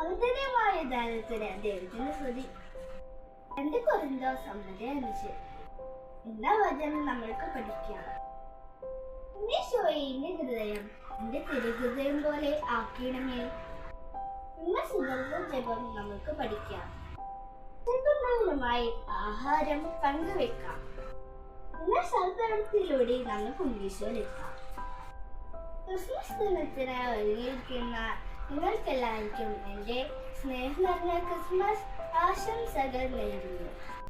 ഔദര്യമായ ദാനത്തിന് ദൈവത്തിന് സ്തുതി. 2 കൊരിന്തോസ് 9:5 എന്ന വചനം നമ്മൾക്ക് പഠിക്കാം. എന്റെ ഹൃദയം എന്റെ തിരുഹൃദയം പോലെ ആക്കണമേ എന്ന സുഗന്ധ ജപം നമുക്ക് പഠിക്കാം. കുടുംബങ്ങളുമായി ആഹാരം പങ്കുവെക്കാം എന്ന സൽപ്രവൃത്തിയിലൂടെ നമുക്ക് ഉന്നയിച്ചെടുക്കാം. ക്രിസ്മസ് ദിനത്തിന് ഒരുങ്ങിയിരിക്കുന്ന നിങ്ങൾക്കെല്ലാവർക്കും എൻ്റെ സ്നേഹം നിറഞ്ഞ ക്രിസ്മസ് ആശംസകൾ നേരുന്നു.